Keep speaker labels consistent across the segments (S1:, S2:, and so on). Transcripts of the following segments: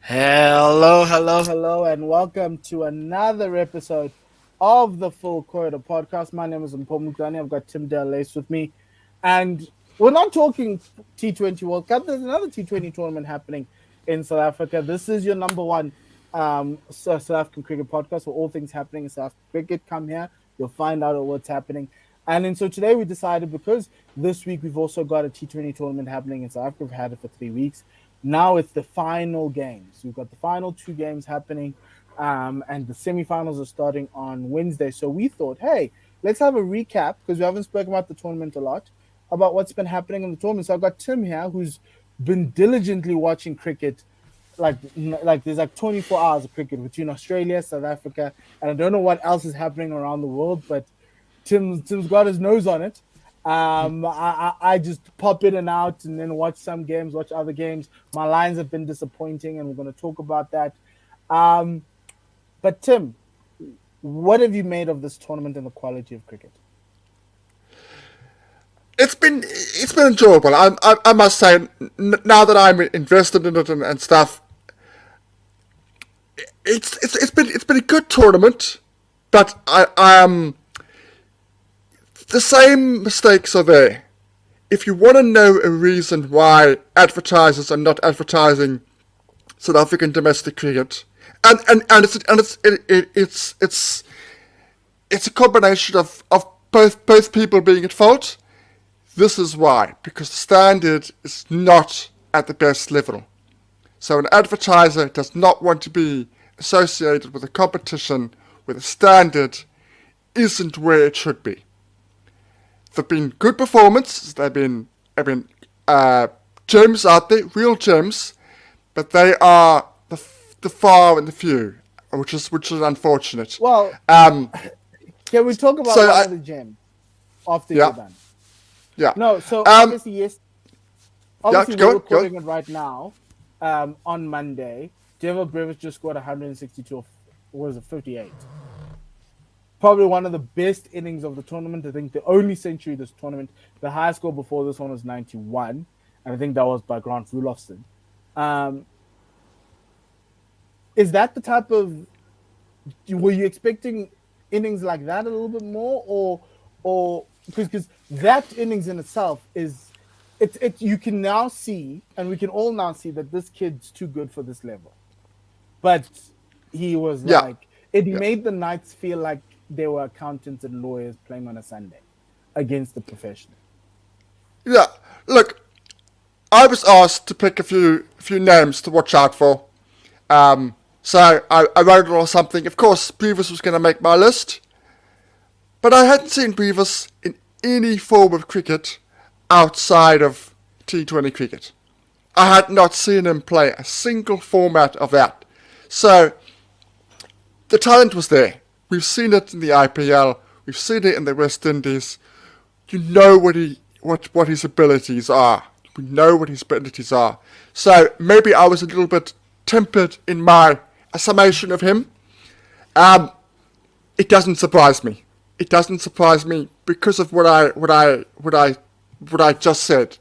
S1: Hello, and welcome to another episode of the Full Quota podcast. My name is Mpho and Tim. I've got Tim Delace with me, and we're not talking T20 World Cup. There's another T20 tournament happening in South Africa. This is your number one South African cricket podcast for all things happening in South African cricket. Come here, you'll find out what's happening. And so today we decided, because this week we've also got a T20 tournament happening in South Africa. We've had it for 3 weeks. Now it's the final games. We've got the final two games happening, and the semifinals are starting on Wednesday. So we thought, hey, let's have a recap, because we haven't spoken about the tournament a lot, about what's been happening in the tournament. So I've got Tim here, who's been diligently watching cricket. Like there's like 24 hours of cricket between Australia, South Africa, and I don't know what else is happening around the world, but Tim's got his nose on it. I just pop in and out and then watch some games, watch other games. My lines have been disappointing, and we're going to talk about that. But Tim, what have you made of this tournament and the quality of cricket?
S2: It's been enjoyable. I must say, now that I'm invested in it and stuff, it's been a good tournament, but I am the same mistakes are there. If you want to know a reason why advertisers are not advertising South African domestic cricket, and it's a combination of both people being at fault. This is why, because the standard is not at the best level. So an advertiser does not want to be associated with a competition where the standard isn't where it should be. There have been good performances, there have been gems out there, real gems, but they are the far and the few, which is unfortunate.
S1: Well,
S2: Um,
S1: can we talk about
S2: so
S1: one
S2: I,
S1: of the gems after
S2: yeah,
S1: you're done?
S2: yeah.
S1: No, so
S2: Um, yeah,
S1: obviously
S2: go
S1: we're
S2: on, go on.
S1: recording it right now on Monday. Devo Brevis just scored 162, or was it 58? Probably one of the best innings of the tournament. I think the only century this tournament. The highest score before this one was 91, and I think that was by Grant Rudolphson. Um, is that the type of? Were you expecting innings like that a little bit more, or because that innings in itself is it? You can now see, and we can all now see that this kid's too good for this level. But he was
S2: Yeah,
S1: like, it
S2: yeah,
S1: made the Knights feel like they were accountants and lawyers playing on a Sunday against the professional.
S2: yeah. Look, I was asked to pick a few names to watch out for. So I wrote it or something. Of course, Beavis was going to make my list, but I hadn't seen Beavis in any form of cricket outside of T20 cricket. I had not seen him play a single format of that. So the talent was there. We've seen it in the IPL. We've seen it in the West Indies. You know what his abilities are. We know what his abilities are. So maybe I was a little bit tempered in my summation of him. Um, it doesn't surprise me. It doesn't surprise me because of what I just said.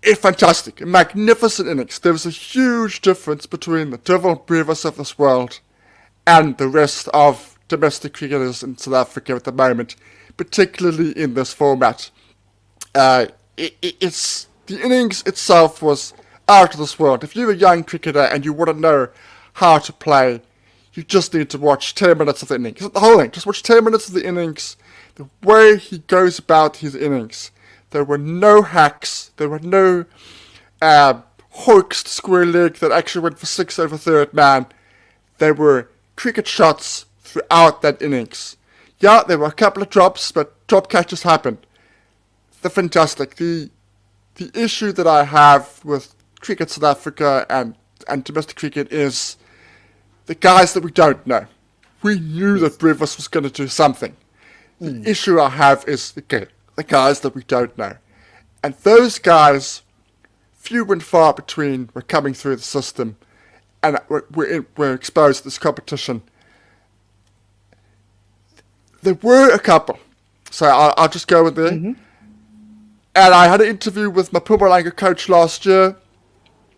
S2: It's fantastic, a magnificent innings. There was a huge difference between the Devil Brevis of this world and the rest of domestic cricketers in South Africa at the moment, particularly in this format. It's the innings itself was out of this world. If you're a young cricketer and you want to know how to play, you just need to watch 10 minutes of the innings. The whole thing. Just watch 10 minutes of the innings. The way he goes about his innings. There were no hacks. There were no hoaxed square leg that actually went for six over third man. There were cricket shots throughout that innings. Yeah, there were a couple of drops, but drop catches happened. They're fantastic. The issue that I have with cricket South Africa and domestic cricket is the guys that we don't know. We knew that Brevis was going to do something. The issue I have is the guys that we don't know. And those guys, few and far between, were coming through the system and were exposed to this competition. There were a couple, so I'll just go with there.
S1: Mm-hmm.
S2: And I had an interview with my Mpumalanga coach last year,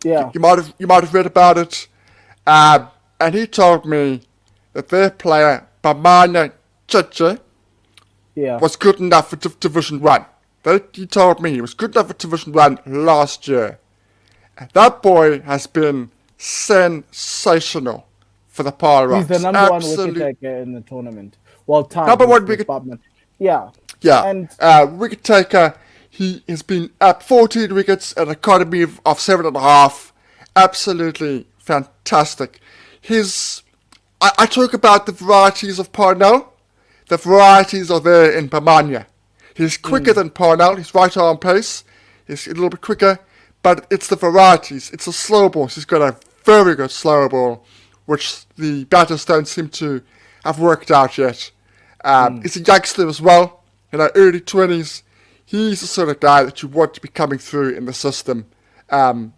S1: Yeah.
S2: You might have read about it. And he told me that their player Bamana Cheche
S1: Yeah.
S2: was good enough for Division 1. He told me he was good enough for Division 1 last year. And that boy has been sensational for the Pile
S1: He's the
S2: Rocks.
S1: number one wicket taker in the tournament. Well, tied
S2: Number one
S1: with
S2: wicket.
S1: Bobman. Yeah.
S2: Yeah.
S1: And
S2: Wicket taker. He has been at 14 wickets at an economy of 7.5. Absolutely fantastic. I talk about the varieties of Parnell. The varieties are there in Bamania. He's quicker than Parnell. His right arm pace is a little bit quicker, but it's the varieties. It's the slow balls. He's got a very good slow ball, which the batters don't seem to have worked out yet. He's a youngster as well, early 20s. He's the sort of guy that you want to be coming through in the system, and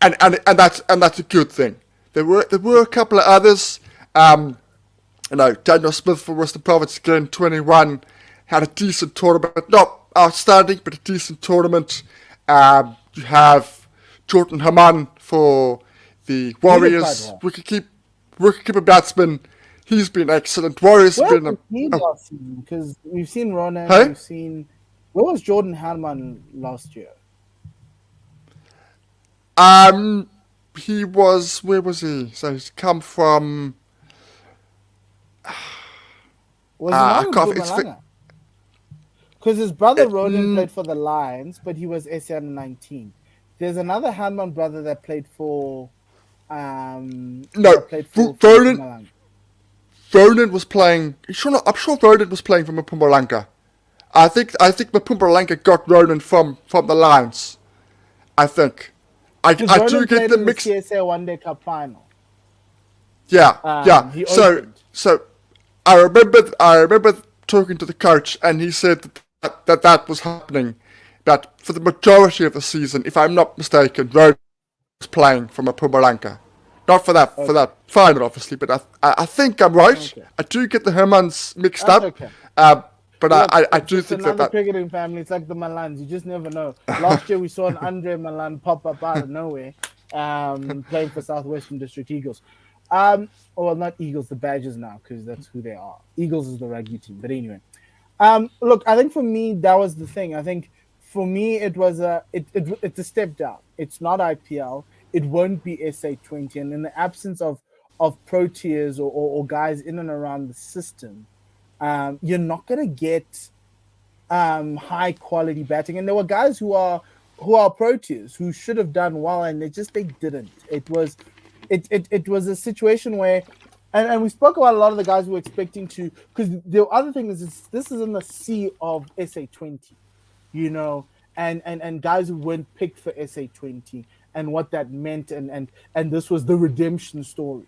S2: that's a good thing. There were a couple of others. Daniel Smith for Western Province again, 21, had a decent tournament, not outstanding, but a decent tournament. You have Jordan Haman for the Warriors, wicketkeeper batsman. He's been excellent. Warriors
S1: where
S2: been
S1: was he last season? Because we've seen Ronan,
S2: Hey?
S1: we've seen. Where was Jordan Haman last year?
S2: He was, where was he? So he's come from.
S1: Was he not in Mpumalanga? Because his brother Ronan played for the Lions, but he was SA under 19. There's another Haman brother that played for.
S2: Ronan was playing. I'm sure Ronan was playing for Mpumalanga. I think Mpumalanga got Ronan from the Lions. I think. I do get the mix.
S1: The CSA One Day Cup final.
S2: Yeah. So I remember talking to the coach, and he said that was happening. But for the majority of the season, if I'm not mistaken, Ronan was playing for Mpumalanga. Not for that final, obviously, but I think I'm right. Okay. I do get the Hermans mixed up.
S1: Okay.
S2: But look, I do think
S1: that cricketing family, it's like the Malans. You just never know. Last year we saw an Andre Malan pop up out of nowhere, playing for Southwestern District Eagles. Well, not Eagles, the Badgers now, because that's who they are. Eagles is the rugby team. But anyway, look, I think for me that was the thing. I think for me it was it's a step down. It's not IPL. It won't be SA20, and in the absence of pro tiers or guys in and around the system. You're not gonna get high quality batting, and there were guys who are pro tiers who should have done well, and they didn't. It was a situation where, and we spoke about a lot of the guys who were expecting to, because the other thing is this is in the sea of SA20, and guys who weren't picked for SA20 and what that meant, and this was the redemption story.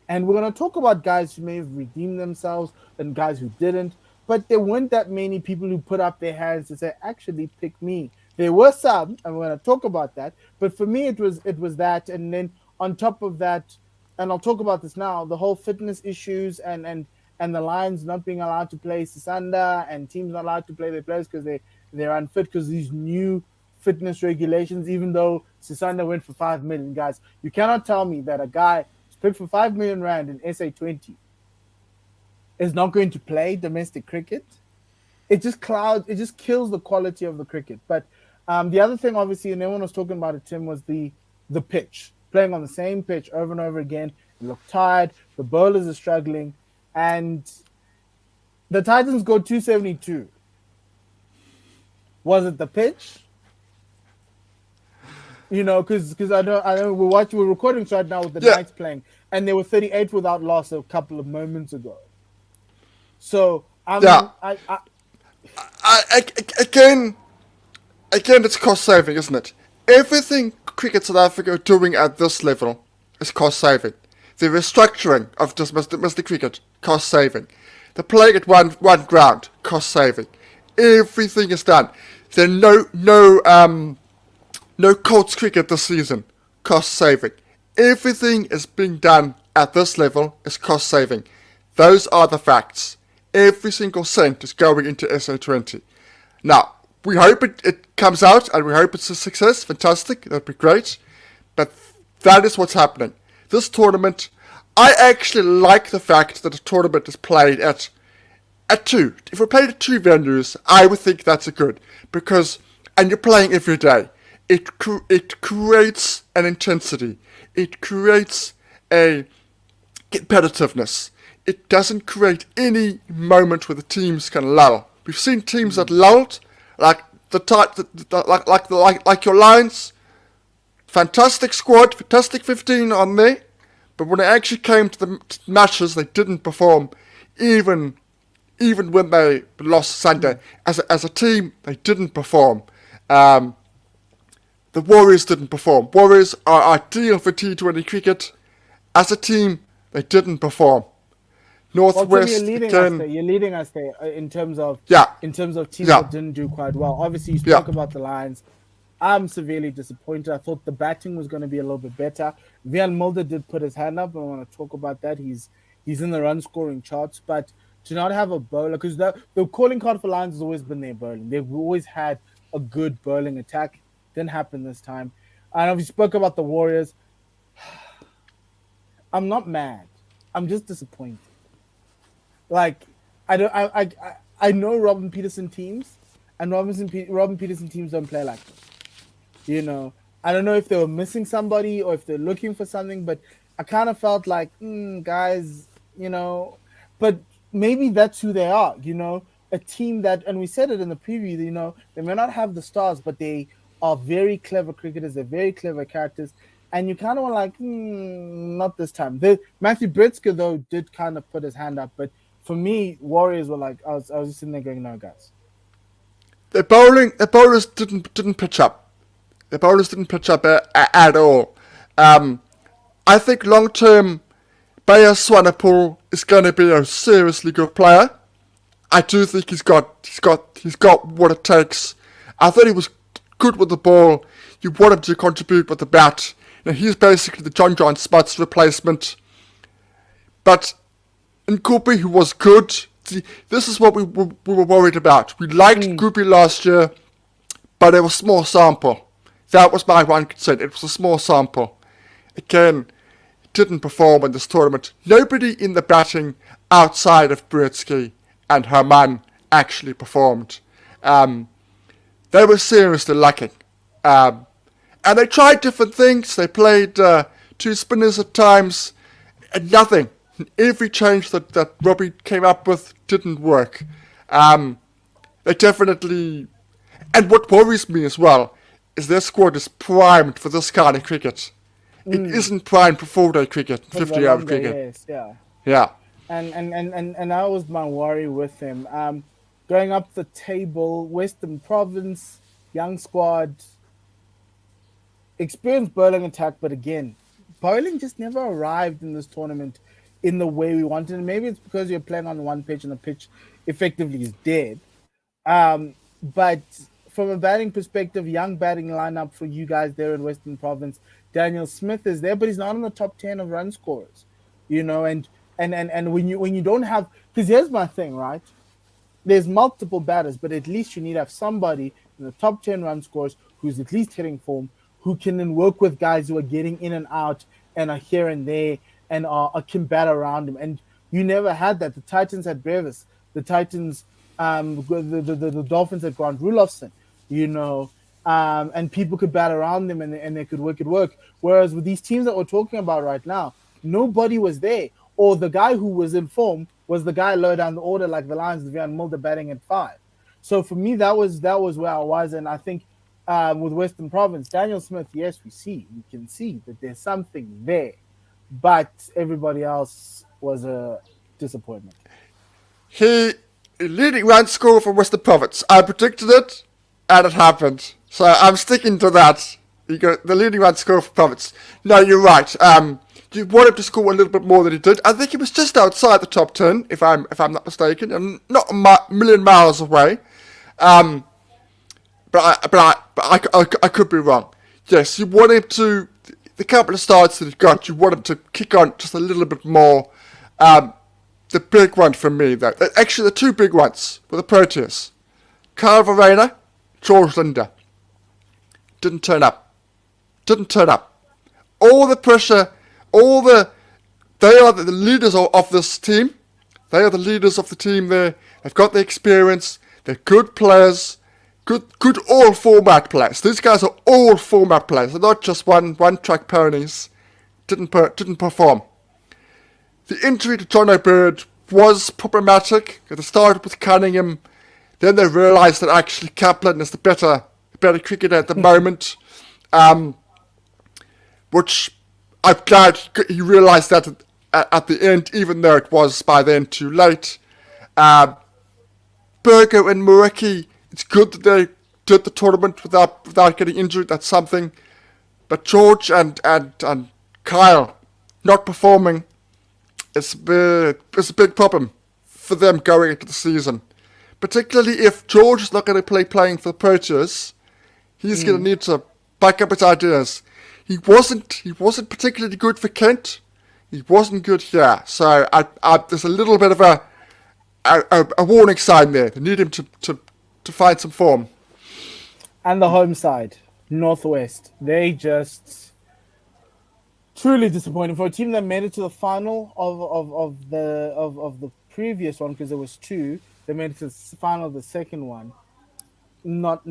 S1: And we're going to talk about guys who may have redeemed themselves and guys who didn't. But there weren't that many people who put up their hands to say, actually, pick me. There were some, and we're going to talk about that. But for me, it was that. And then on top of that, and I'll talk about this now, the whole fitness issues and the Lions not being allowed to play Sisanda and teams not allowed to play their players because they're unfit because these new fitness regulations, even though Sisanda went for 5 million, guys, you cannot tell me that a guy picked for 5 million rand in SA20 is not going to play domestic cricket. It just kills the quality of the cricket. But the other thing, obviously, and everyone was talking about it, Tim, was the pitch. Playing on the same pitch over and over again. It looked tired. The bowlers are struggling. And the Titans go 272. Was it the pitch? Because I know we're recording right now with the Knights playing, and they were 38 without loss a couple of moments ago. So again,
S2: it's cost saving, isn't it? Everything Cricket South Africa are doing at this level is cost saving. The restructuring of domestic cricket, cost saving. The playing at one ground, cost saving. Everything is done. There are no Colts cricket this season, cost saving. Everything is being done at this level is cost saving. Those are the facts. Every single cent is going into SA20. Now, we hope it comes out and we hope it's a success. Fantastic, that'd be great. But That is what's happening. This tournament, I actually like the fact that the tournament is played at two. If we played at two venues, I would think that's a good, because, and you're playing every day. It creates an intensity. It creates a competitiveness. It doesn't create any moment where the teams can lull. We've seen teams that lulled, like like your Lions. Fantastic squad, fantastic 15 on there, but when it actually came to the matches, they didn't perform, even when they lost Sunday. As a team, they didn't perform. The Warriors didn't perform. Warriors are ideal for T20 cricket. As a team, they didn't perform. Northwest,
S1: you're leading us there in terms of teams
S2: Yeah.
S1: that didn't do quite well. Obviously, you
S2: Yeah.
S1: spoke about the Lions. I'm severely disappointed. I thought the batting was going to be a little bit better. Vian Mulder did put his hand up. I want to talk about that. He's in the run scoring charts, but to not have a bowler, because the calling card for Lions has always been their bowling. They've always had a good bowling attack. Didn't happen this time. And we spoke about the Warriors. I'm not mad. I'm just disappointed. Like, I know Robin Peterson teams, and Robin Peterson teams don't play like this. You know, I don't know if they were missing somebody or if they're looking for something, but I kind of felt like, guys, you know, but maybe that's who they are, you know, a team that, and we said it in the preview, you know, they may not have the stars, but they are very clever cricketers. They're very clever characters. And you kind of were like, not this time. Matthew Britzker, though, did kind of put his hand up. But for me, Warriors were like, I was just sitting there going, no, guys.
S2: The bowlers didn't pitch up. The bowlers didn't pitch up at all. I think long term, Bayer Swanepoel is going to be a seriously good player. I do think he's got what it takes. I thought he was good with the ball. You want him to contribute with the bat. Now, he's basically the John Smuts replacement. But Nkubi, who was good, this is what we were worried about. We liked Nkubi last year, but it was a small sample. That was my one concern. It was a small sample. Again, it didn't perform in this tournament. Nobody in the batting outside of Britsky and Herman actually performed. They were seriously lacking. And they tried different things. They played two spinners at times, and nothing. Every change that Robbie came up with didn't work. They definitely... And what worries me as well is their squad is primed for this kind of cricket. It isn't primed for 4-day cricket, 50-hour cricket.
S1: Yes, yeah.
S2: Yeah.
S1: And that was my worry with them. Going up the table, Western Province, young squad, experienced bowling attack, but again, bowling just never arrived in this tournament in the way we wanted. And maybe it's because you're playing on one pitch and the pitch effectively is dead. But from a batting perspective, young batting lineup for you guys there in Western Province. Daniel Smith is there, but he's not in the top 10 of run scorers. You know, and when you don't have, because here's my thing, right? There's multiple batters, but at least you need to have somebody in the top 10 run scorers who's at least hitting form, who can then work with guys who are getting in and out and are here and there and can bat around him. And you never had that. The Titans had Brevis. The Titans, the Dolphins had Grant Rulofsson, you know, and people could bat around them and they could work it work. Whereas with these teams that we're talking about right now, nobody was there. Or the guy who was in form was the guy low down the order, like the Lions, Vian Mulder batting at 5. So for me, that was where I was. And I think with Western Province, Daniel Smith, yes, we can see that there's something there. But everybody else was a disappointment.
S2: He leading run scorer for Western Province. I predicted it, and it happened. So I'm sticking to that. You got the leading run scorer for Province. No, you're right. You want him to score a little bit more than he did. I think he was just outside the top 10, if I'm not mistaken, and not a million miles away. But I could be wrong. Yes, you want him to. The couple of starts that he got, you want him to kick on just a little bit more. The big one for me, though, actually the two big ones were the Proteas. Kyle Verreynne, George Linder. Didn't turn up. all the pressure, all the they are the leaders of this team. They are the leaders of the team there. They've got the experience. They're good players. Good all format players. These guys are all format players. They're not just one track ponies. Didn't perform. The injury to John O'Bird was problematic. They started with Cunningham. Then they realised that actually Kaplan is the better cricketer at the moment. Which I'm glad he realised that at the end, even though it was by then too late. Burgo and Muraki, it's good that they did the tournament without getting injured. That's something. But George and Kyle not performing is a big problem for them going into the season. Particularly if George is not going to playing for the Proteas, he's going to need to back up his ideas. He wasn't particularly good for Kent. He wasn't good here. So there's a little bit of a warning sign there. They need him to find some form.
S1: And the home side, Northwest, they just truly disappointing for a team that made it to the final of the previous one, because there was two. They made it to the final of the second one. Not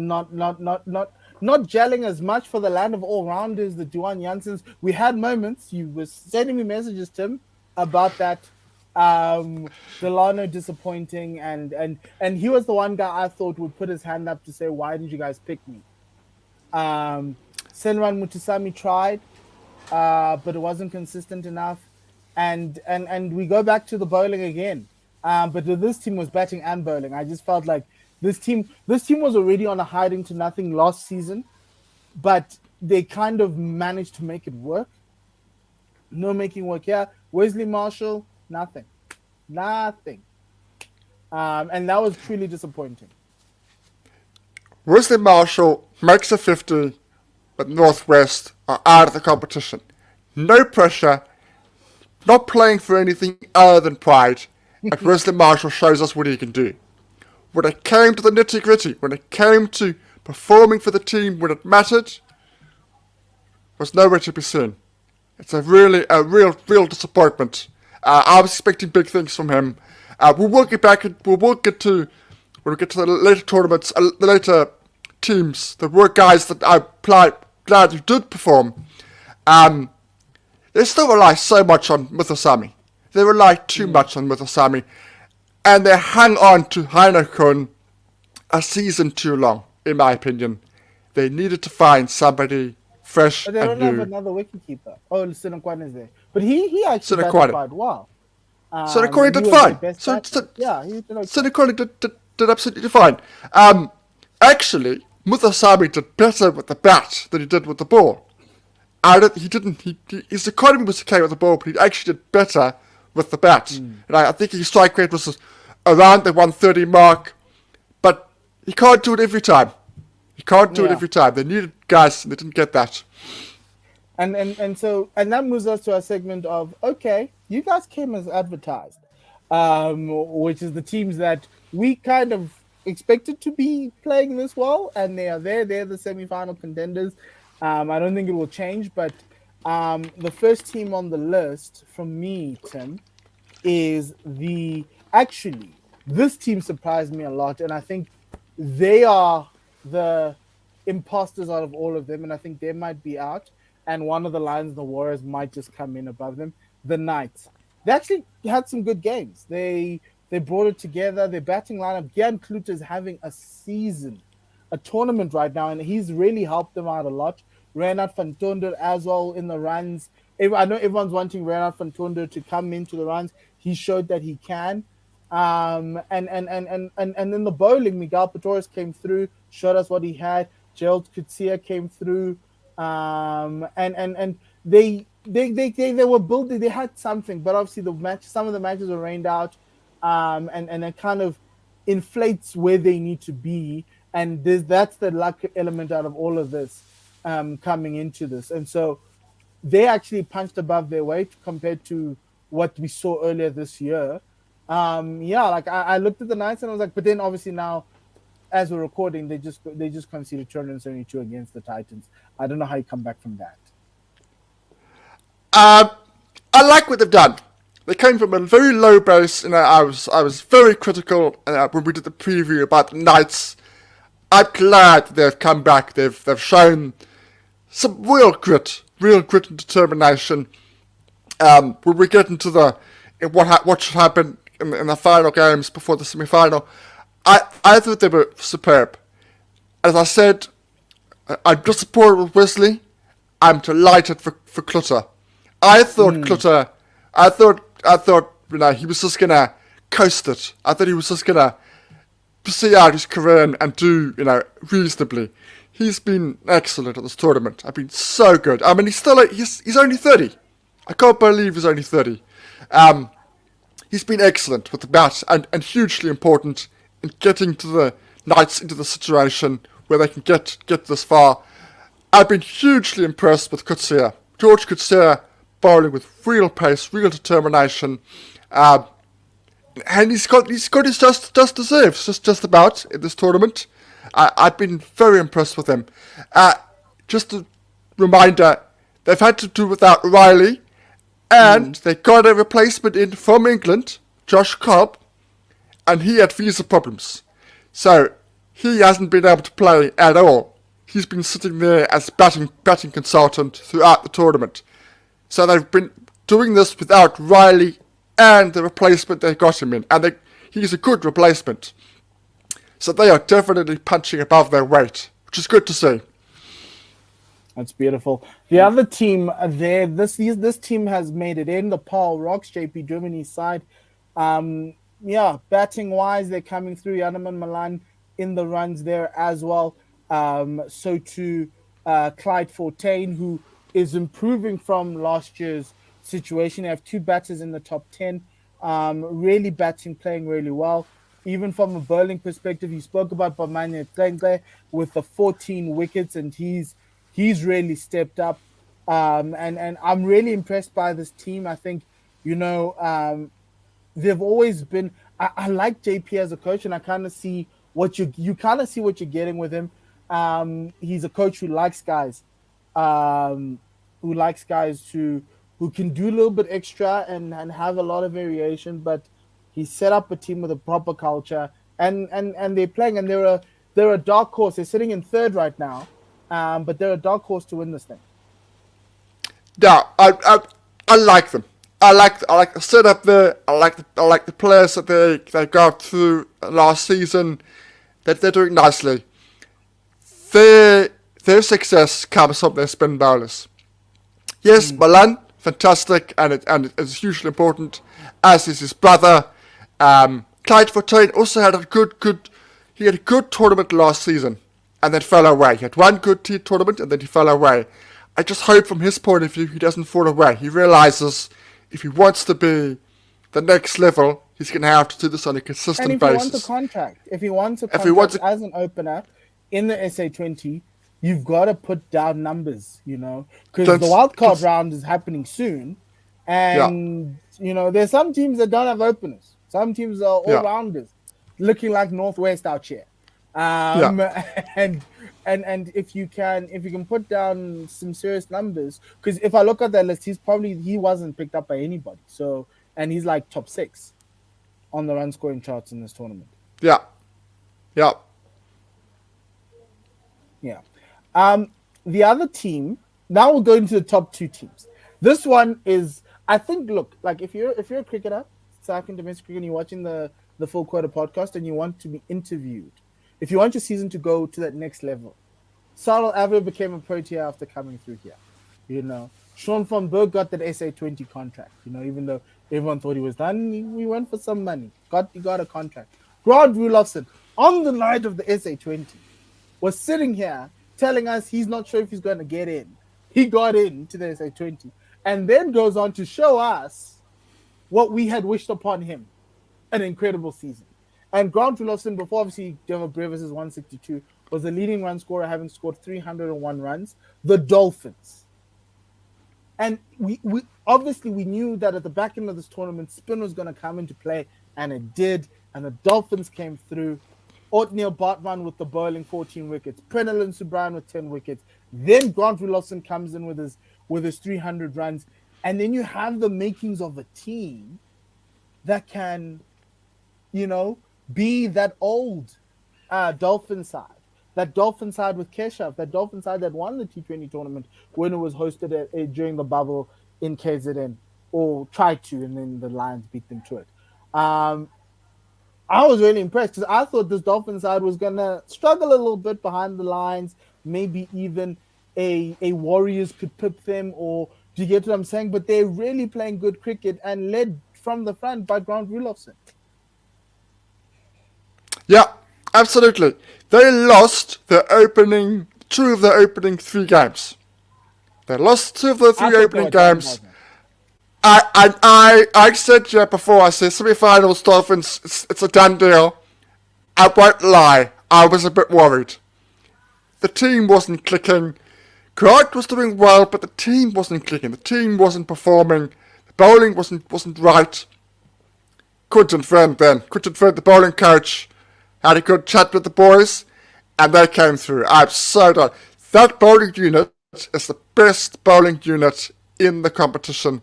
S1: gelling as much for the land of all rounders, the Duan Janssens. We had moments. You were sending me messages, Tim, about that. Delano disappointing, and he was the one guy I thought would put his hand up to say, why didn't you guys pick me? Senran Mutusami tried, but it wasn't consistent enough. And we go back to the bowling again. But this team was batting and bowling. I just felt like this team was already on a hiding to nothing last season, but they kind of managed to make it work. No making work here. Wesley Marshall, nothing. And that was truly disappointing.
S2: Wesley Marshall makes a 50, but Northwest are out of the competition. No pressure, not playing for anything other than pride, and Wesley Marshall shows us what he can do. When it came to the nitty-gritty, when it came to performing for the team when it mattered, was nowhere to be seen. It's a real disappointment. I was expecting big things from him. We will get to when we get to the later tournaments, the later teams. There were guys that I'm glad who did perform. They still rely so much on Muthusami. They rely too much on Muthusami. And they hang on to Heineken a season too long, in my opinion. They needed to find somebody fresh
S1: but they
S2: and
S1: don't have
S2: new.
S1: another wicketkeeper. Oh, Sinakwan is there. But he actually batted
S2: Sinakwan.
S1: quite well.
S2: Sinakwan did
S1: he was
S2: fine.
S1: their best
S2: So,
S1: batsman. Yeah, he did okay.
S2: Sinakwan did absolutely fine. Actually, Muthusami did better with the bat than he did with the ball. His economy was okay with the ball, but he actually did better with the bat. And I think his strike rate was around the 130 mark, but he can't do it every time. They needed guys, and they didn't get that.
S1: And that moves us to our segment of, okay, you guys came as advertised, which is the teams that we kind of expected to be playing this well, and they are there. They're the semi-final contenders. I don't think it will change, but the first team on the list from me, Tim, is this team surprised me a lot, and I think they are the imposters out of all of them, and I think they might be out, and one of the Lions, the Warriors, might just come in above them. The Knights. They actually had some good games. They brought it together. Their batting lineup, Gyan Kluter is having a tournament right now, and he's really helped them out a lot. Reynard van Tonder as well in the runs. I know everyone's wanting Reynard van Tonder to come into the runs. He showed that he can. And in the bowling, Miguel Petores came through, showed us what he had. Gerald Kutsia came through. And they were building, they had something, but obviously some of the matches were rained out. And it kind of inflates where they need to be. And that's the luck element out of all of this coming into this. And so they actually punched above their weight compared to what we saw earlier this year. I looked at the Knights and I was like, but then obviously now, as we're recording, they just conceded 272 against the Titans. I don't know how you come back from that.
S2: Um, I like what they've done. They came from a very low base. I was very critical when we did the preview about the Knights. I'm glad they've come back. They've shown some real grit and determination. When we get into what should happen in the final games before the semi-final, I thought they were superb. As I said, I'm disappointed with Wesley. I'm delighted for Quota. I thought Quota, I thought he was just gonna coast it. I thought he was just gonna see out his career and do reasonably. He's been excellent at this tournament. I've been so good. I mean, he's only 30. I can't believe he's only 30. He's been excellent with the bat and hugely important in getting to the Knights into the situation where they can get this far. I've been hugely impressed with Coetzee. George Coetzee bowling with real pace, real determination, and he's got his just deserves just about in this tournament. I've been very impressed with him. Just a reminder, they've had to do without Riley, and they got a replacement in from England, Josh Cobb, and he had visa problems. So he hasn't been able to play at all. He's been sitting there as batting consultant throughout the tournament. So they've been doing this without Riley and the replacement they got him in. And he's a good replacement. So they are definitely punching above their weight, which is good to see.
S1: That's beautiful. The other team there, this team has made it in the Paul Rocks, JP Germany's side. Batting wise, they're coming through. Yaneman Milan in the runs there as well. So to Clyde Fortain, who is improving from last year's situation. They have two batters in the top 10, really batting, playing really well. Even from a bowling perspective, you spoke about Bamanye Tlengle with the 14 wickets, and he's really stepped up. And I'm really impressed by this team. I think, they've always been. I like JP as a coach, and I kind of see what you kind of see what you're getting with him. He's a coach who likes guys, who can do a little bit extra and have a lot of variation. But he set up a team with a proper culture, and they're playing, and they're a dark horse. They're sitting in third right now, but they're a dark horse to win this thing.
S2: Yeah, I like them. I like the setup there. I like the players that they got through last season. That they're doing nicely. Their success comes from their spin bowlers. Yes, Milan, fantastic, and it's hugely important. As is his brother. Clyde Fortain also had a good tournament last season, and then fell away. He had one good tournament, and then he fell away. I just hope from his point of view he doesn't fall away. He realizes if he wants to be the next level, he's going to have to do this on a consistent basis.
S1: And if he wants a contract as an opener in the SA20, you've got to put down numbers, because the wildcard round is happening soon. And, there's some teams that don't have openers. Some teams are all-rounders, looking like Northwest out here. And if you can put down some serious numbers, because if I look at that list, he wasn't picked up by anybody. So, and he's like top 6 on the run scoring charts in this tournament.
S2: Yeah.
S1: The other team, now we'll go into the top 2 teams. This one is, I think, look, like if you're a cricketer, South domestic cricket, and you're watching the Full Quota podcast and you want to be interviewed, if you want your season to go to that next level, Sarel Aver became a Protea after coming through here. Sean van Berg got that SA20 contract, even though everyone thought he was done, we went for some money. He got a contract. Grant Rulofsson, on the night of the SA20, was sitting here telling us he's not sure if he's going to get in. He got into the SA20 and then goes on to show us what we had wished upon him, an incredible season. And Grant Rulofsson, before obviously Devo Brevis' 162, was the leading run scorer, having scored 301 runs. The Dolphins. And we knew that at the back end of this tournament, spin was going to come into play, and it did. And the Dolphins came through. Othniel Bartman with the bowling, 14 wickets. Prenelin Subran with 10 wickets. Then Grant Rulofsson comes in with his 300 runs. And then you have the makings of a team that can, you know, be that old Dolphin side. That Dolphin side with Keshav, that Dolphin side that won the T20 tournament when it was hosted during the bubble in KZN, or tried to, and then the Lions beat them to it. I was really impressed because I thought this Dolphin side was going to struggle a little bit behind the lines. Maybe even a Warriors could pip them, or do you get what I'm saying? But they're really playing good cricket and led from the front by Grant Rulofsson.
S2: Yeah, absolutely. They lost two of their opening three games. They lost two of the
S1: I
S2: three
S1: thought they
S2: opening
S1: were done by
S2: games.
S1: then.
S2: I said before, I said semi-finals Dolphins, it's a done deal. I won't lie, I was a bit worried. The team wasn't clicking. Grant was doing well, but the team wasn't clicking. The team wasn't performing. The bowling wasn't right. Quinton Friend, the bowling coach, had a good chat with the boys, and they came through. I'm so done. That bowling unit is the best bowling unit in the competition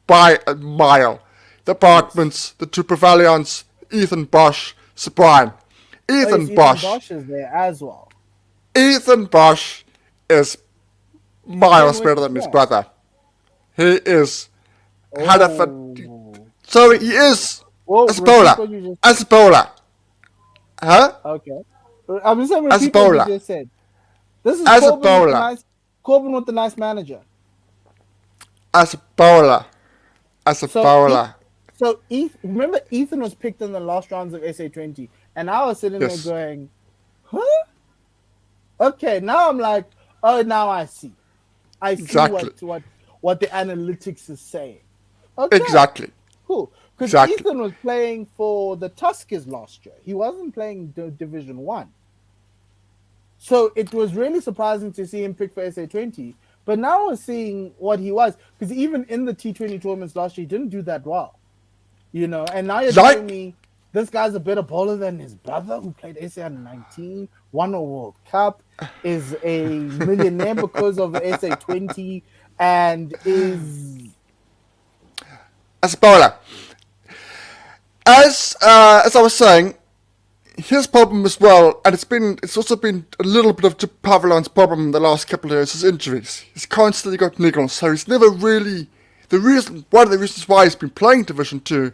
S2: by a mile. The
S1: Yes.
S2: Bartmans, the two Pavilions, Ethan Bosch, Sublime.
S1: Oh, yes,
S2: Ethan
S1: Ethan
S2: Bosch.
S1: Bosch is there as well.
S2: Ethan Bosch is
S1: 10
S2: miles better
S1: wickets,
S2: than his
S1: yeah.
S2: brother. He is had a
S1: Oh.
S2: so he is
S1: Well,
S2: as a
S1: repeat
S2: bowler.
S1: what you just
S2: As
S1: said.
S2: a bowler. Huh?
S1: Okay. I'm just saying,
S2: As a
S1: repeat what you
S2: bowler.
S1: just said. This is
S2: As a bowler.
S1: Corbin with the nice manager.
S2: As a bowler. As a
S1: So,
S2: bowler.
S1: remember Ethan was picked in the last rounds of SA20, and I was sitting there
S2: Yes.
S1: going, huh? Okay, now I'm like, oh, now I see. I see
S2: Exactly.
S1: what the analytics is saying. Okay,
S2: Exactly.
S1: cool. Because
S2: Exactly.
S1: Ethan was playing for the Tuskers last year. He wasn't playing Division 1. So it was really surprising to see him pick for SA20. But now we're seeing what he was. Because even in the T20 tournaments last year, he didn't do that well. And now you're telling
S2: Like
S1: me this guy's a better bowler than his brother who played SA under 19, won a World Cup, is a millionaire because of SA20, and is.
S2: as a bowler. As I was saying, his problem as well, and it's also been a little bit of Pavilions' problem in the last couple of years, is injuries. He's constantly got niggles, so he's never really one of the reasons why he's been playing Division 2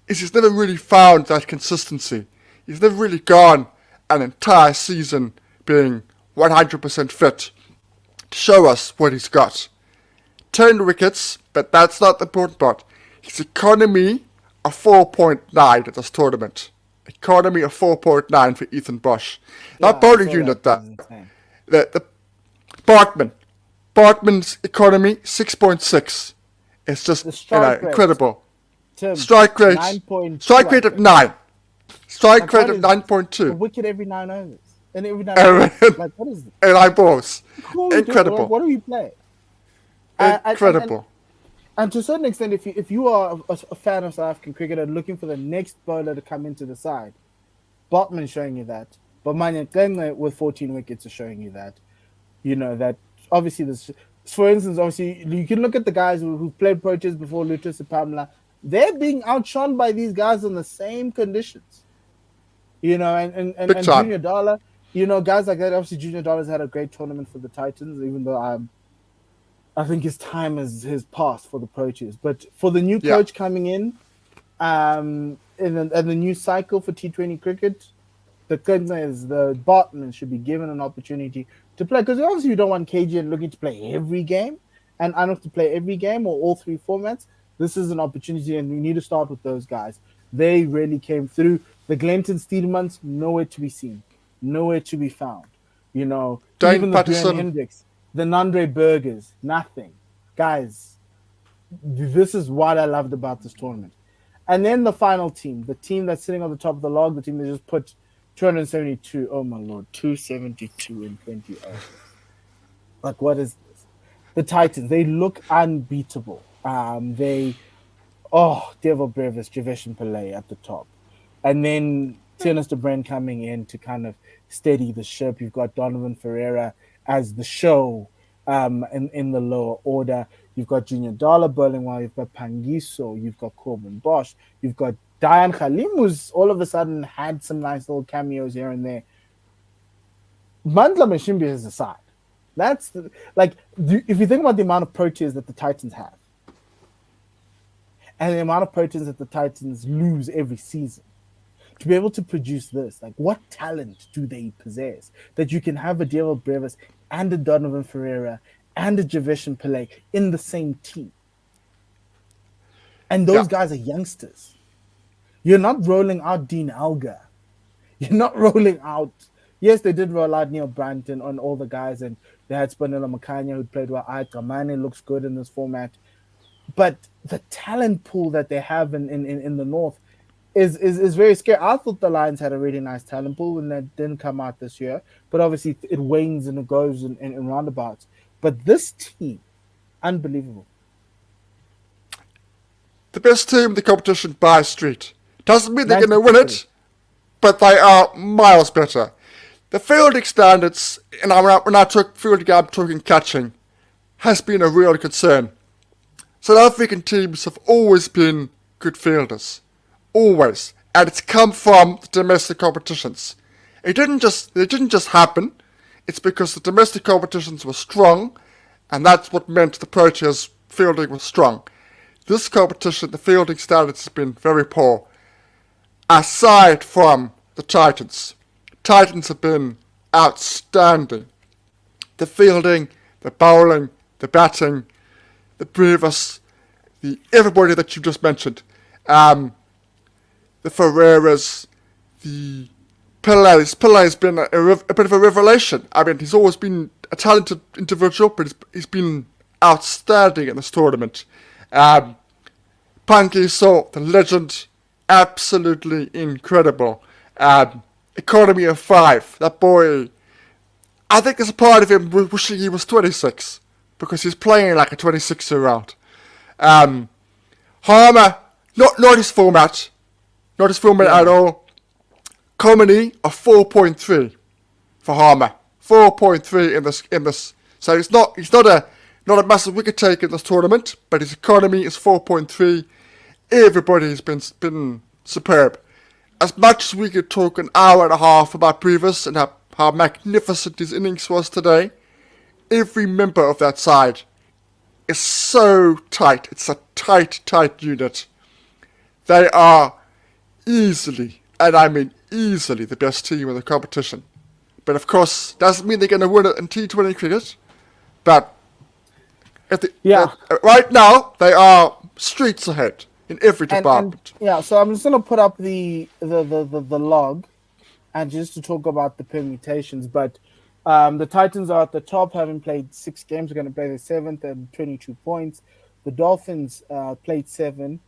S2: is he's never really found that consistency. He's never really gone an entire season being 100% fit to show us what he's got. 10 wickets, but that's not the important part. His economy of 4.9 at this tournament. Economy of 4.9 for Ethan Bosch. That
S1: Yeah, I
S2: bowling
S1: saw that.
S2: unit
S1: That
S2: there.
S1: was insane.
S2: The Bartman. Bartman's economy 6.6. It's just
S1: The strike rate,
S2: incredible.
S1: Tim,
S2: Strike rate.
S1: 9.2,
S2: Strike
S1: I
S2: rate of
S1: think.
S2: 9.
S1: Like,
S2: Strike rate
S1: what
S2: of
S1: is a
S2: 9.2.
S1: wicket every 9 overs? And every 9 balls?
S2: And
S1: Like, what is this?
S2: 9 balls.
S1: Who are we doing? Like,
S2: Incredible.
S1: what do we play? And
S2: Incredible.
S1: And to a certain extent, if you are a fan of South African cricket and looking for the next bowler to come into the side, Botman's showing you that. But Manya Glenn with 14 wickets is showing you that. That obviously this. For instance, obviously you can look at the guys who've played Proteas before, Lutus and Pamela. They're being outshone by these guys in the same conditions.
S2: Big
S1: And
S2: time.
S1: Junior Dollar, guys like that. Obviously, Junior Dollar's had a great tournament for the Titans, even though I think his time has passed for the Proteas. But for the new
S2: Yeah.
S1: coach coming in the new cycle for T20 cricket, the Bartman should be given an opportunity to play, because obviously you don't want KGN looking to play every game and I don't have to play every game or all three formats. This is an opportunity, and we need to start with those guys. They really came through. The Glenton Steedmans, nowhere to be seen, nowhere to be found.
S2: Dane
S1: Even the Bjorn
S2: Patterson.
S1: Hendricks, the Nandre Burgers, nothing. Guys, this is what I loved about this tournament. And then the final team, the team that's sitting on the top of the log, the team that just put 272. Oh my lord, 272 in 20 overs. Like, what is this? The Titans, they look unbeatable. Devil Brevis, Javesh and Pillay at the top. And then Tiernas de Bren coming in to kind of steady the ship. You've got Donovan Ferreira as the show. in the lower order. You've got Junior Dala bowling well. You've got Pangiso. You've got Corbin Bosch. You've got Diane Khalim, who's all of a sudden had some nice little cameos here and there. Mandla Mashimbi is aside. That's if you think about the amount of proteas that the Titans have and the amount of proteins that the Titans lose every season, to be able to produce this, like what talent do they possess that you can have a Diego Brevis and a Donovan Ferreira and a Javishan Pillay in the same team? And those
S2: Yeah.
S1: guys are youngsters. You're not rolling out Dean Alga. You're not rolling out. Yes, they did roll out Neil Branton on all the guys, and they had Spanela Makanya who played well. Kamane looks good in this format. But the talent pool that they have in the North is very scary. I thought the Lions had a really nice talent pool and that didn't come out this year. But obviously it wanes and it goes in roundabouts. But this team, unbelievable.
S2: The best team in the competition by street. Doesn't mean they're going to win
S1: 90%.
S2: it, but they are miles better. The fielding standards, and when I talk fielding, I'm talking catching, has been a real concern. South African teams have always been good fielders. Always. And it's come from the domestic competitions. It didn't just happen. It's because the domestic competitions were strong, and that's what meant the Proteas fielding was strong. This competition, the fielding standards has been very poor. Aside from the Titans. Titans have been outstanding. The fielding, the bowling, the batting, the Brevis, everybody that you just mentioned. The Ferreiras, the Pillai's. Pillai's been a bit of a revelation. I mean, he's always been a talented individual, but he's been outstanding in this tournament. Pangiso, the legend, absolutely incredible. Economy of 5. That boy, I think there's a part of him wishing he was 26 because he's playing like a 26-year-old. Harmer, not his format. Not his format at all. Comedy of 4.3 for Harmer. 4.3 in this. So he's not a massive wicket taker in this tournament, but his economy is 4.3. Everybody has been superb. As much as we could talk an hour and a half about Brevis and how magnificent his innings was today, every member of that side is so tight. It's a tight unit. They are easily, and I mean easily, the best team in the competition. But of course, doesn't mean they're going to win it in T20 cricket. But right now, they are streets ahead in every department.
S1: So I'm just going to put up the log and just to talk about the permutations. But the Titans are at the top, having played 6 games. They're going to play their 7th and 22 points. The Dolphins played 7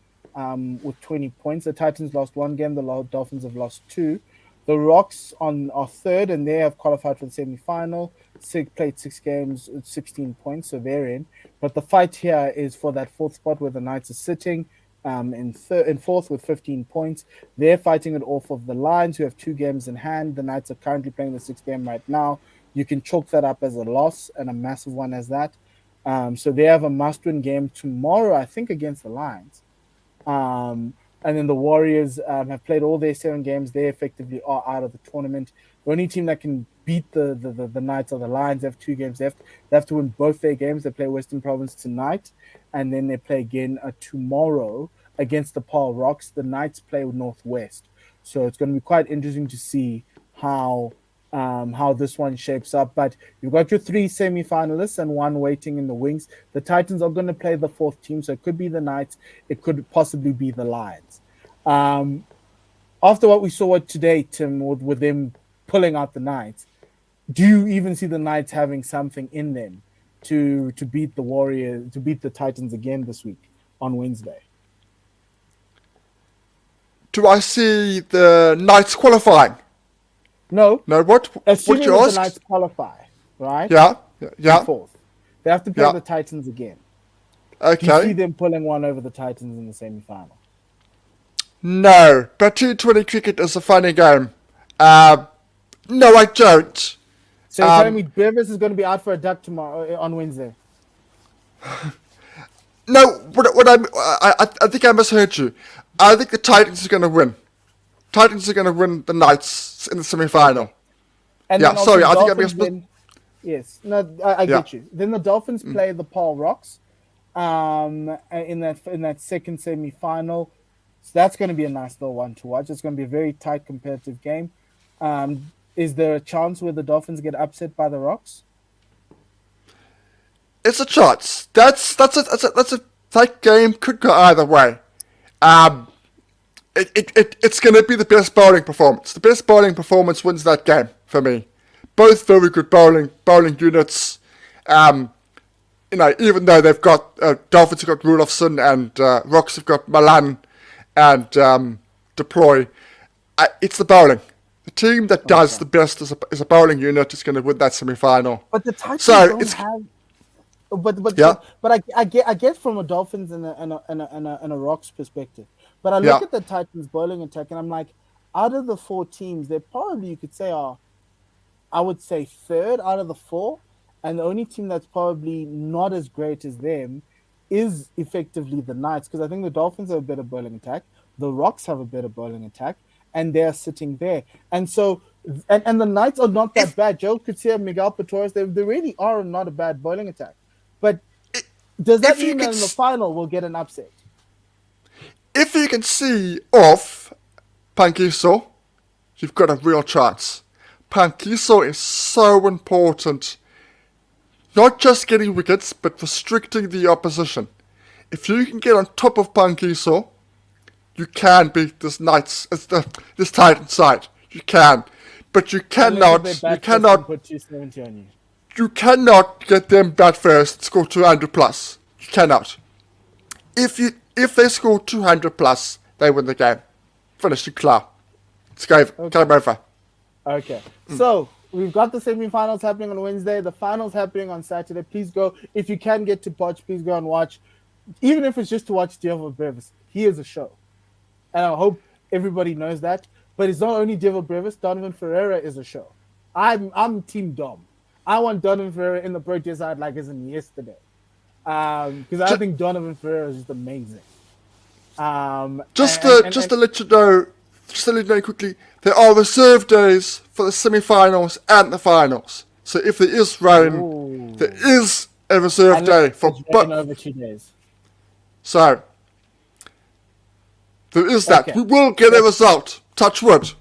S1: with 20 points. The Titans lost 1 game. The Dolphins have lost 2. The Rocks are 3rd, and they have qualified for the semi-final. Played 6 games, 16 points, so they're in. But the fight here is for that 4th spot where the Knights are sitting in 4th with 15 points. They're fighting it off of the Lions, who have 2 games in hand. The Knights are currently playing the 6th game right now. You can chalk that up as a loss, and a massive one as that. So they have a must-win game tomorrow, I think, against the Lions. And then the Warriors have played all their 7 games. They effectively are out of the tournament. The only team that can beat the Knights are the Lions. They have 2 games left. They have to win both their games. They play Western Province tonight, and then they play again tomorrow against the Paarl Rocks. The Knights play with Northwest. So it's going to be quite interesting to see how this one shapes up. But you've got your 3 semi-finalists and 1 waiting in the wings. The Titans are going to play the 4th team, so it could be the Knights. It could possibly be the Lions. After what we saw today, Tim, with them pulling out the Knights, do you even see the Knights having something in them to beat the Warriors, to beat the Titans again this week on Wednesday?
S2: Do I see the Knights qualifying?
S1: No.
S2: No, what
S1: Assuming
S2: you
S1: that
S2: ask?
S1: the Knights qualify, right?
S2: Yeah.
S1: 4th. They have to play the Titans again.
S2: Okay.
S1: Do you see them pulling one over the Titans in the semi-final?
S2: No, but T20 cricket is a funny game. No, I don't.
S1: So you're telling me Bevis is going to be out for a duck tomorrow on Wednesday?
S2: No, I think I misheard you. I think the Titans are going to win. Titans are going to win the Knights in the
S1: Okay.
S2: semi-final.
S1: And
S2: Yeah,
S1: then also
S2: sorry,
S1: the
S2: I think I
S1: Dolphins
S2: missed.
S1: then. Yes, no, I
S2: Yeah,
S1: get you. Then the Dolphins play the Paul Rocks, in that second semi-final. So that's going to be a nice little one to watch. It's going to be a very tight competitive game. Is there a chance where the Dolphins get upset by the Rocks?
S2: it's a chance. That's a that game could go either way. Um, it's going to be the best bowling performance. The best bowling performance wins that game for me. Both very good bowling units. Um, even though they've got Dolphins have got Rudolphson and Rocks have got Malan and Deploy, it's the bowling. The team that does
S1: Okay.
S2: the best as a bowling unit is going to win that semi-final.
S1: But the Titans
S2: So
S1: don't
S2: it's
S1: have. But but
S2: yeah,
S1: but but I get from a Dolphins and a Rocks perspective. But I look
S2: yeah.
S1: at the Titans bowling attack and I'm like, out of the four teams, they probably you could say are, I would say, third out of the four, and the only team that's probably not as great as them is effectively the Knights, because I think the Dolphins have a better bowling attack, the Rocks have a better bowling attack, and they're sitting there. And so, and the Knights are not that
S2: If
S1: bad. Joe Coetzee, Miguel Petores, they really are not a bad bowling attack. But does that
S2: if you
S1: mean
S2: can
S1: that in the final we'll get an upset?
S2: if you can see off Pankiso, you've got a real chance. Pankiso is so important, not just getting wickets, but restricting the opposition. If you can get on top of Pankiso, you can beat this this Titan side. You can, but you
S1: Unless if they
S2: cannot,
S1: bat first and put 270 on you.
S2: you cannot get them bat first and score 200 plus. You cannot. If they score 200 plus, they win the game. Finish it clear. It's game
S1: Okay.
S2: over.
S1: Okay. So we've got the semifinals happening on Wednesday, the finals happening on Saturday. Please go. If you can get to watch, please go and watch. Even if it's just to watch Diego Brevis, he is a show. And I hope everybody knows that. But it's not only Diego Brevis, Donovan Ferreira is a show. I'm Team Dom. I want Donovan Ferreira in the Proteas side like as in yesterday. Because I
S2: Just,
S1: think Donovan Ferreira is just amazing. Um,
S2: just
S1: and,
S2: to
S1: and,
S2: just
S1: and
S2: to let you know, just to let you know quickly, there are reserve days for the semi-finals and the finals. So if there is rain, there
S1: ooh,
S2: is a reserve
S1: unless
S2: day for
S1: it's rain
S2: but
S1: over 2 days.
S2: so there is that.
S1: Okay.
S2: We will get a result. Touch wood.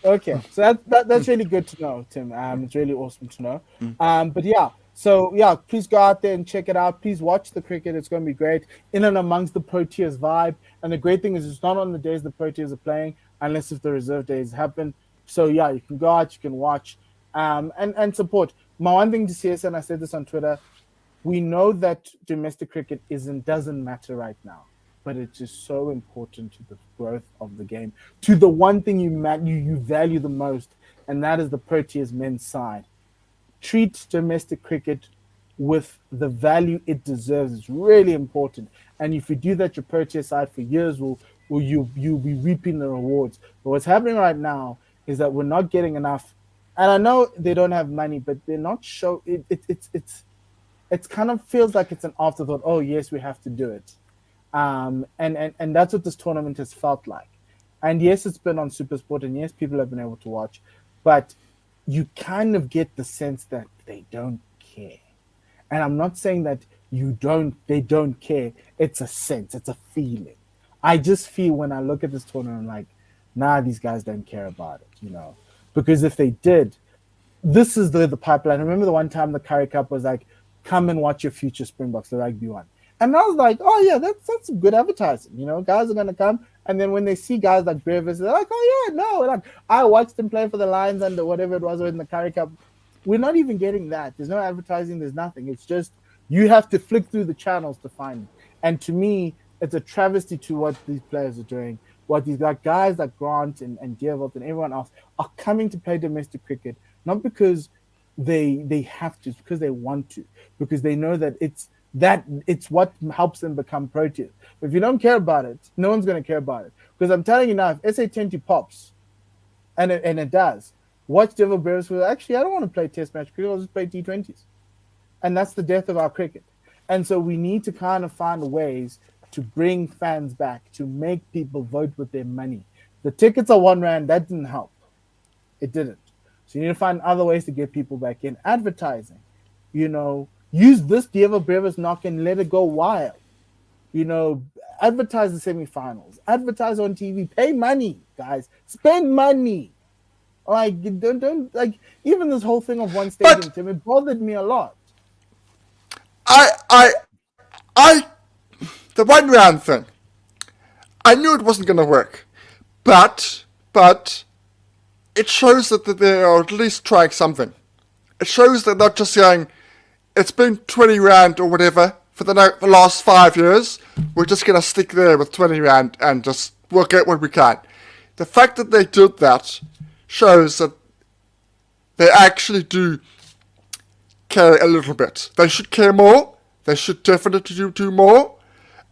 S1: Okay, so that's really good to know, Tim. It's really awesome to know. But yeah, so yeah, please go out there and check it out. Please watch the cricket; it's going to be great. In and amongst the Proteas vibe, and the great thing is, it's not on the days the Proteas are playing, unless if the reserve days happen. So yeah, you can go out, you can watch, and support. My one thing to CSA, and I said this on Twitter, we know that domestic cricket doesn't matter right now, but it's just so important to the growth of the game, to the one thing you value the most, and that is the Proteas men's side. Treat domestic cricket with the value it deserves. It's really important, and if you do that, your Proteas side for years will you'll be reaping the rewards. But what's happening right now is that we're not getting enough. And I know they don't have money, but they're not show it's kind of feels like it's an afterthought. Oh yes, we have to do it, and that's what this tournament has felt like. And yes, it's been on Supersport, and yes, people have been able to watch, but you kind of get the sense that they don't care. And I'm not saying that they don't care. It's a sense, it's a feeling. I just feel when I look at this tournament, I'm like, nah, these guys don't care about it. Because if they did, this is the pipeline. I remember the one time the Curry Cup was like, come and watch your future Springboks, the rugby one. And I was like, oh yeah, that's good advertising. Guys are gonna come, and then when they see guys like Brevis, they're like, oh yeah, no. Like I watched them play for the Lions under whatever it was in the Curry Cup. We're not even getting that. There's no advertising. There's nothing. It's just you have to flick through the channels to find it. And to me, it's a travesty to what these players are doing. What these guys like Grant and Deervolt and everyone else are coming to play domestic cricket, not because they have to, it's because they want to, because they know that it's what helps them become Proteas. But if you don't care about it, no one's going to care about it. Because I'm telling you now, if SA20 pops, and it does, Watch Devil Bears with, actually, I don't want to play Test match cricket, I'll just play T20s. And that's the death of our cricket. And so we need to kind of find ways to bring fans back, to make people vote with their money. The tickets are R1, that didn't help. It didn't. So you need to find other ways to get people back in. Advertising, use this Diego Brevis knock and let it go wild. Advertise the semifinals, advertise on TV, pay money, guys, spend money. Like, don't like, even this whole thing of one stadium, Tim, it bothered me a lot.
S2: I, the 1 round thing, I knew it wasn't going to work, but it shows that they are at least trying something. It shows they're not just saying, it's been 20 rand or whatever for the last 5 years, we're just going to stick there with 20 rand and just work out what we can. The fact that they did that shows that they actually do care a little bit. They should care more. They should definitely do more.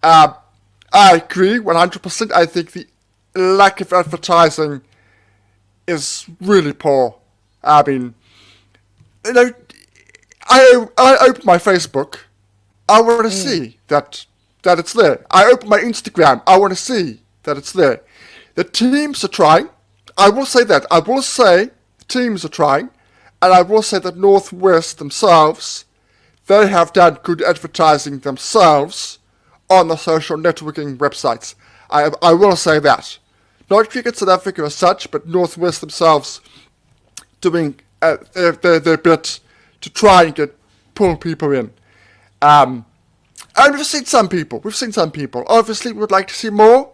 S2: I agree 100%. I think the lack of advertising is really poor. I mean, I open my Facebook, I want to see that it's there. I open my Instagram, I want to see that it's there. The teams are trying. I will say that. I will say the teams are trying, and I will say that Northwest themselves, they have done good advertising themselves on the social networking websites. I will say that. Not Cricket South Africa as such, but Northwest themselves doing their bit to try and pull people in. And we've seen some people. Obviously, we would like to see more.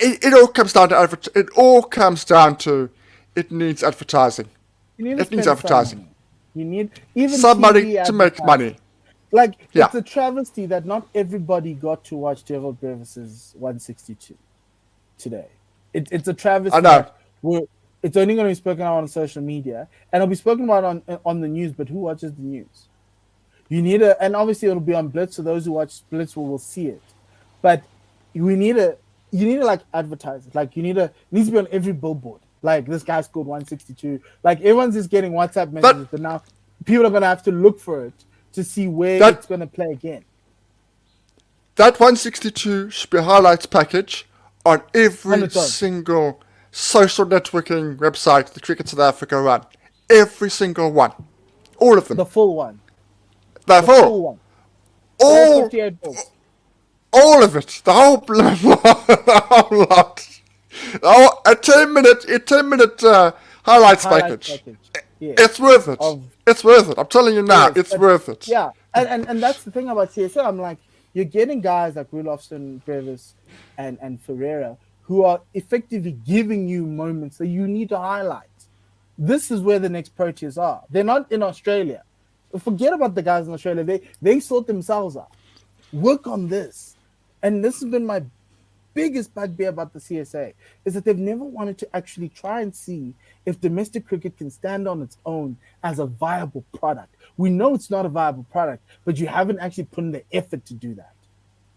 S2: It all comes down to it needs advertising. It needs advertising.
S1: You need even
S2: somebody to make money.
S1: Like, yeah. It's a travesty that not everybody got to watch Devil Brevis's 162 today. It's a travesty.
S2: I know.
S1: It's only going to be spoken about on social media, and it'll be spoken about on the news. But who watches the news? You need and obviously it'll be on Blitz, so those who watch Blitz will see it. But you need to like advertise it. Like, it needs to be on every billboard. Like, this guy scored 162. Like, everyone's just getting WhatsApp messages, but now people are going to have to look for it to see where it's going to play again.
S2: That 162 should be a highlights package on every single social networking website the Cricket South Africa run. Every single one. All of them.
S1: The full one.
S2: The full
S1: one.
S2: All
S1: 58 balls.
S2: All of it. The whole lot. Oh, a 10-minute highlights package. Yeah. It's worth it. It's worth it. I'm telling you now, it's worth it.
S1: Yeah, and that's the thing about CSA. I'm like, you're getting guys like Rudolfsson, Brevis, and Ferreira who are effectively giving you moments that you need to highlight. This is where the next Proteas are. They're not in Australia. Forget about the guys in Australia. They sort themselves out. Work on this. And this has been my biggest bugbear about the CSA, is that they've never wanted to actually try and see if domestic cricket can stand on its own as a viable product. We know it's not a viable product, but you haven't actually put in the effort to do that.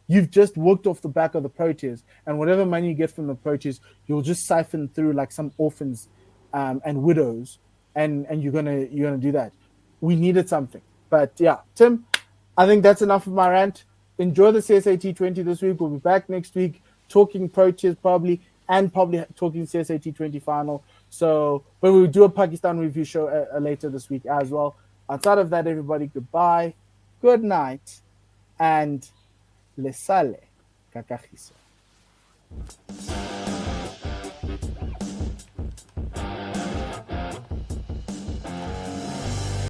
S1: You've just worked off the back of the Proteas, and whatever money you get from the Proteas, you'll just siphon through like some orphans and widows, and you're gonna do that. We needed something. But yeah, Tim, I think that's enough of my rant. Enjoy the CSA T20 this week. We'll be back next week talking Proteas probably talking CSA T20 final. So, but we'll do a Pakistan review show later this week as well. Outside of that, everybody, goodbye, good night, and le sale cacajizo.